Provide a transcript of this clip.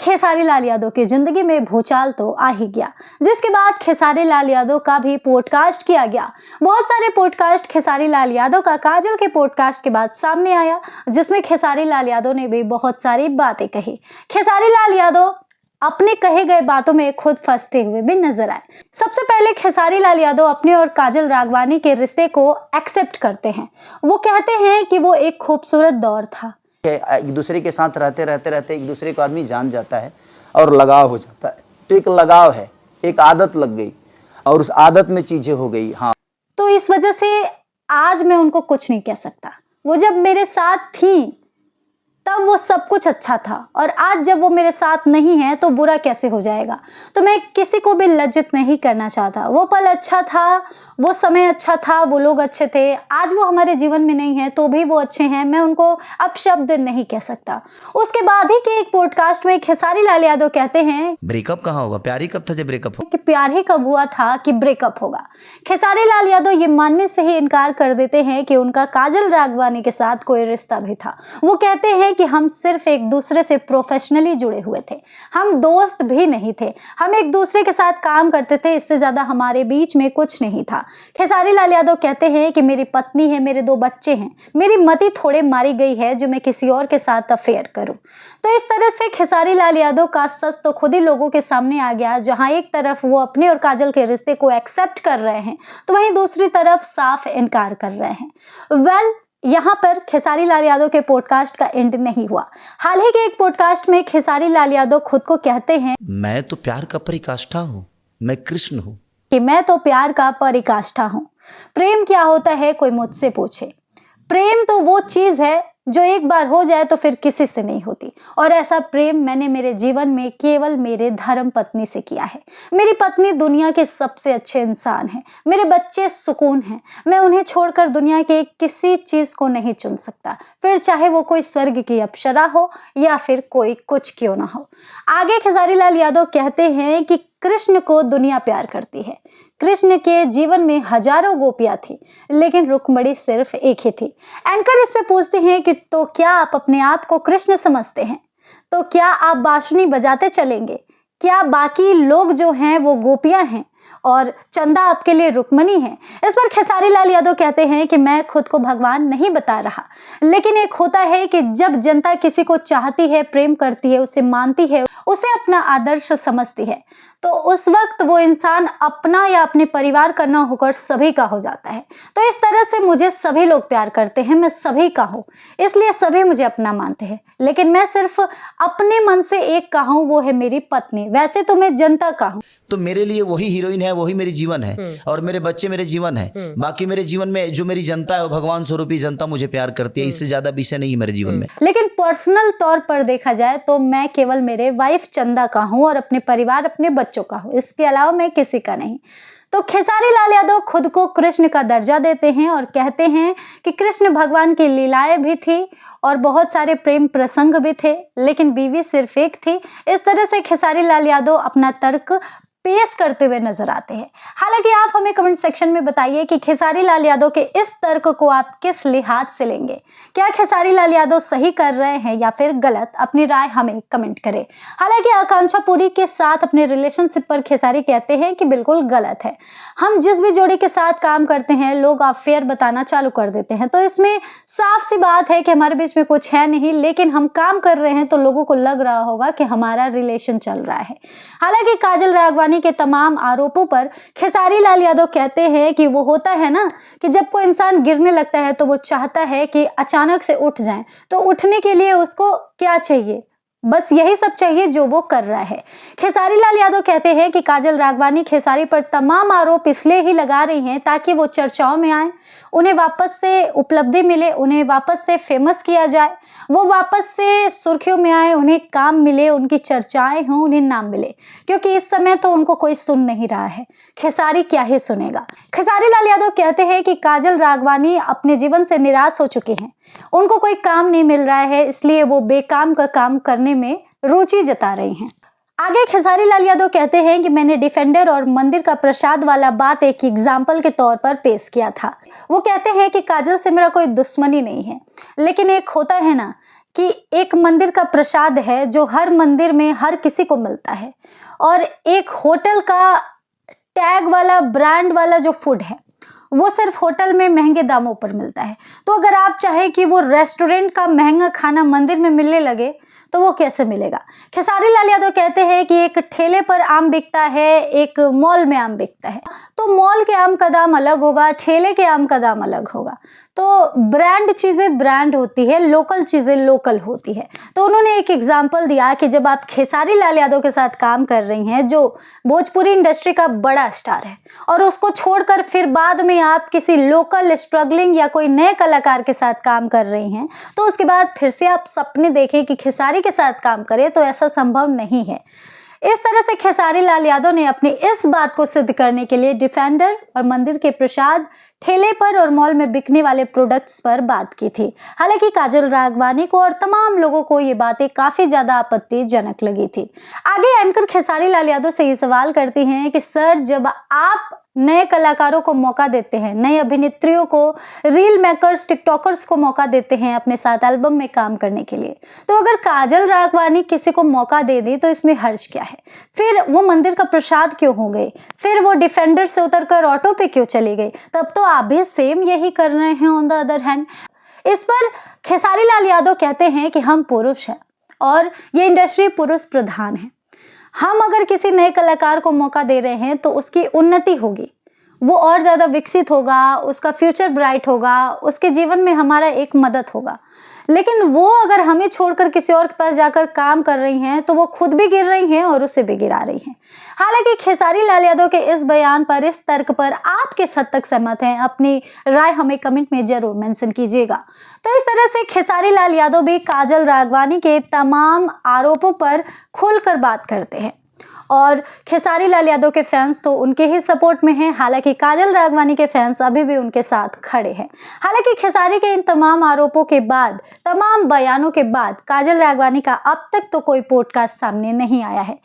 खेसारी लाल यादव की जिंदगी में भूचाल तो आ ही गया, जिसके बाद खेसारी लाल यादव का भी पॉडकास्ट किया गया। बहुत सारे पॉडकास्ट खेसारी लाल यादव का काजल के पॉडकास्ट के बाद सामने आया, जिसमें खेसारी लाल यादव ने भी बहुत सारी बातें कही। खेसारी लाल यादव अपने कहे गए बातों में खुद फंसते हुए भी नजर आए। सबसे पहले खेसारी लाल यादव अपने और काजल राघवानी के रिश्ते को एक्सेप्ट करते हैं। वो कहते हैं कि वो एक खूबसूरत दौर था। एक दूसरे के साथ रहते एक दूसरे को आदमी जान जाता है और लगाव हो जाता है। तो एक लगाव है, एक आदत लग गई और उस आदत में चीजें हो गई। हाँ, तो इस वजह से आज मैं उनको कुछ नहीं कह सकता। वो जब मेरे साथ थी तब वो सब कुछ अच्छा था, और आज जब वो मेरे साथ नहीं है तो बुरा कैसे हो जाएगा। तो मैं किसी को भी लज्जित नहीं करना चाहता। वो पल अच्छा था, वो समय अच्छा था, वो लोग अच्छे थे। आज वो हमारे जीवन में नहीं है तो भी वो अच्छे हैं, मैं उनको अपशब्द नहीं कह सकता। उसके बाद ही के एक पॉडकास्ट में खेसारी लाल यादव कहते हैं, ब्रेकअप कहाँ होगा, प्यार ही कब था जब ब्रेकअप हो? कि प्यार ही कब हुआ था कि ब्रेकअप होगा। खेसारी लाल यादव ये मानने से ही इनकार कर देते हैं कि उनका काजल राघवानी के साथ कोई रिश्ता भी था। वो कहते हैं कि हम सिर्फ एक दूसरे से प्रोफेशनली जुड़े हुए थे, हम दोस्त भी नहीं थे, हम एक दूसरे के साथ काम करते थे, इससे ज्यादा हमारे बीच में कुछ नहीं था। खेसारी लाल यादव कहते हैं कि मेरी पत्नी है, मेरे 2 बच्चे हैं, मेरी मति थोड़े मारी गई है जो मैं किसी और के साथ अफेयर करूं। तो इस तरह से खेसारी लाल यादव का सच तो खुद ही लोगों के सामने आ गया। जहां एक तरफ वो अपने और काजल के रिश्ते को एक्सेप्ट कर रहे हैं तो वहीं दूसरी तरफ साफ इनकार कर रहे हैं। यहाँ पर खेसारी लाल यादव के पॉडकास्ट का एंड नहीं हुआ। हाल ही के एक पॉडकास्ट में खेसारी लाल यादव खुद को कहते हैं, मैं तो प्यार का परिकाष्ठा हूँ, मैं कृष्ण हूँ, कि मैं तो प्यार का परिकाष्ठा हूँ। प्रेम क्या होता है कोई मुझसे पूछे। प्रेम तो वो चीज है जो एक बार हो जाए तो फिर किसी से नहीं होती, और ऐसा प्रेम मैंने मेरे जीवन में केवल मेरे धर्म पत्नी से किया है। मेरी पत्नी दुनिया के सबसे अच्छे इंसान है, मेरे बच्चे सुकून हैं, मैं उन्हें छोड़कर दुनिया के किसी चीज को नहीं चुन सकता, फिर चाहे वो कोई स्वर्ग की अप्सरा हो या फिर कोई कुछ क्यों ना हो। आगे खेसारी लाल यादव कहते हैं कि कृष्ण को दुनिया प्यार करती है। कृष्ण के जीवन में हजारों गोपियां थी, लेकिन रुक्मिणी सिर्फ एक ही थी। एंकर इस पे पूछते हैं कि तो क्या आप अपने आप को कृष्ण समझते हैं? तो क्या आप बांसुरी बजाते चलेंगे? क्या बाकी लोग जो हैं वो गोपियां हैं और चंदा आपके लिए रुक्मिणी है? इस पर खेसारी लाल यादव कहते हैं कि मैं खुद को भगवान नहीं बता रहा, लेकिन एक होता है कि जब जनता किसी को चाहती है, प्रेम करती है, उसे मानती है, उसे अपना आदर्श समझती है, तो उस वक्त वो इंसान अपना या अपने परिवार का ना होकर सभी का हो जाता है। तो इस तरह से मुझे सभी लोग प्यार करते हैं, मैं सभी का हूँ, इसलिए सभी मुझे अपना मानते हैं, लेकिन मैं सिर्फ अपने मन से एक का हूँ, वो है मेरी पत्नी। वैसे तो मैं जनता का हूँ। तो मेरे लिए वही हीरोइन है, वही मेरी जीवन है, और मेरे बच्चे मेरे जीवन है। बाकी मेरे जीवन में जो मेरी जनता है वो भगवान स्वरूपी जनता मुझे प्यार करती है, इससे ज्यादा विषय नहीं है मेरे जीवन में। लेकिन पर्सनल तौर पर देखा जाए तो मैं केवल मेरे वाइफ चंदा का हूँ और अपने परिवार, अपने बच्चों का हूँ, इसके अलावा मैं किसी का नहीं। तो खेसारी लाल यादव खुद को कृष्ण का दर्जा देते हैं और कहते हैं कि कृष्ण भगवान की लीलाएं भी थी और बहुत सारे प्रेम प्रसंग भी थे, लेकिन बीवी सिर्फ एक थी। इस तरह से खेसारी लाल यादव अपना तर्क पेश करते हुए नजर आते हैं। हालांकि आप हमें कमेंट सेक्शन में बताइए कि खेसारी लाल यादव के इस तर्क को आप किस लिहाज से लेंगे। क्या खेसारी लाल यादव सही कर रहे हैं या फिर गलत? अपनी राय हमें कमेंट करें। हालांकि आकांक्षा पुरी के साथ अपने रिलेशनशिप पर खेसारी कहते हैं कि बिल्कुल गलत है। हम जिस भी जोड़ी के साथ काम करते हैं लोग अफेयर बताना चालू कर देते हैं, तो इसमें साफ सी बात है कि हमारे बीच में कुछ है नहीं, लेकिन हम काम कर रहे हैं तो लोगों को लग रहा होगा कि हमारा रिलेशन चल रहा है। हालांकि काजल राघवानी के तमाम आरोपों पर खेसारी लाल यादव कहते हैं कि वो होता है ना कि जब कोई इंसान गिरने लगता है तो वो चाहता है कि अचानक से उठ जाए, तो उठने के लिए उसको क्या चाहिए? बस यही सब चाहिए जो वो कर रहा है। खेसारी लाल यादव कहते हैं कि काजल राघवानी खेसारी पर तमाम आरोप इसलिए ही लगा रही हैं ताकि वो चर्चाओं में आए, उन्हें वापस से उपलब्धि मिले, उन्हें वापस से फेमस किया जाए, वो वापस से सुर्खियों में आए, उन्हें काम मिले, उनकी चर्चाएं हों, उन्हें नाम मिले, क्योंकि इस समय तो उनको कोई सुन नहीं रहा है। खेसारी क्या ही सुनेगा। खेसारी लाल यादव कहते हैं कि काजल राघवानी अपने जीवन से निराश हो चुकी हैं, उनको कोई काम नहीं मिल रहा है, इसलिए वो बेकाम का काम करने में रुचि जता रही हैं। आगे खेसारी लाल यादव कहते हैं कि मैंने डिफेंडर और मंदिर का प्रसाद वाला बात एक एग्जाम्पल के तौर पर पेश किया था। वो कहते हैं कि काजल से मेरा कोई दुश्मनी नहीं है, लेकिन एक होता है ना कि एक मंदिर का प्रसाद है जो हर मंदिर में हर किसी को मिलता है, और एक होटल का टैग वाला ब्रांड वाला जो फूड है वो सिर्फ होटल में महंगे दामों पर मिलता है। तो अगर आप चाहें कि वो रेस्टोरेंट का महंगा खाना मंदिर में मिलने लगे तो वो कैसे मिलेगा। खेसारी लाल यादव कहते हैं कि एक ठेले पर आम बिकता है, एक मॉल में आम बिकता है, तो मॉल के आम का दाम अलग होगा, ठेले के आम का दाम अलग होगा। तो ब्रांड चीज़ें ब्रांड होती है, लोकल चीज़ें लोकल होती है। तो उन्होंने एक एग्जाम्पल दिया कि जब आप खेसारी लाल यादव के साथ काम कर रही हैं जो भोजपुरी इंडस्ट्री का बड़ा स्टार है, और उसको छोड़कर फिर बाद में आप किसी लोकल स्ट्रगलिंग या कोई नए कलाकार के साथ काम कर रही हैं, तो उसके बाद फिर से आप सपने देखें कि खेसारी के साथ काम करें, तो ऐसा संभव नहीं है। इस तरह से खेसारी लाल यादव ने अपनी इस बात को सिद्ध करने के लिए डिफेंडर और मंदिर के प्रसाद, ठेले पर और मॉल में बिकने वाले प्रोडक्ट्स पर बात की थी। हालांकि काजल राघवानी को और तमाम लोगों को ये बातें काफी ज्यादा आपत्तिजनक लगी थी। आगे एंकर खेसारी लाल यादव से ये सवाल करती हैं कि सर, जब आप नए कलाकारों को मौका देते हैं, नए अभिनेत्रियों को, रील मेकर्स, टिकटॉकर्स को मौका देते हैं अपने साथ एल्बम में काम करने के लिए, तो अगर काजल राघवानी किसी को मौका दे दी तो इसमें हर्ज क्या है? फिर वो मंदिर का प्रसाद क्यों हो गए? फिर वो डिफेंडर से उतरकर ऑटो पे क्यों चली गई? तब तो आप भी सेम यही कर रहे हैं ऑन द अदर हैंड। इस पर खेसारी लाल यादव कहते हैं कि हम पुरुष हैं और ये इंडस्ट्री पुरुष प्रधान है। हम अगर किसी नए कलाकार को मौका दे रहे हैं तो उसकी उन्नति होगी, वो और ज़्यादा विकसित होगा, उसका फ्यूचर ब्राइट होगा, उसके जीवन में हमारा एक मदद होगा। लेकिन वो अगर हमें छोड़कर किसी और के पास जाकर काम कर रही हैं तो वो खुद भी गिर रही हैं और उसे भी गिरा रही हैं। हालांकि खेसारी लाल यादव के इस बयान पर, इस तर्क पर आप किस हद तक सहमत हैं? अपनी राय हमें कमेंट में जरूर मेंशन कीजिएगा। तो इस तरह से खेसारी लाल यादव भी काजल राघवानी के तमाम आरोपों पर खुलकर बात करते हैं, और खेसारी लाल यादव के फैंस तो उनके ही सपोर्ट में हैं। हालांकि काजल राघवानी के फैंस अभी भी उनके साथ खड़े हैं। हालांकि खेसारी के इन तमाम आरोपों के बाद, तमाम बयानों के बाद काजल राघवानी का अब तक तो कोई पॉडकास्ट सामने नहीं आया है।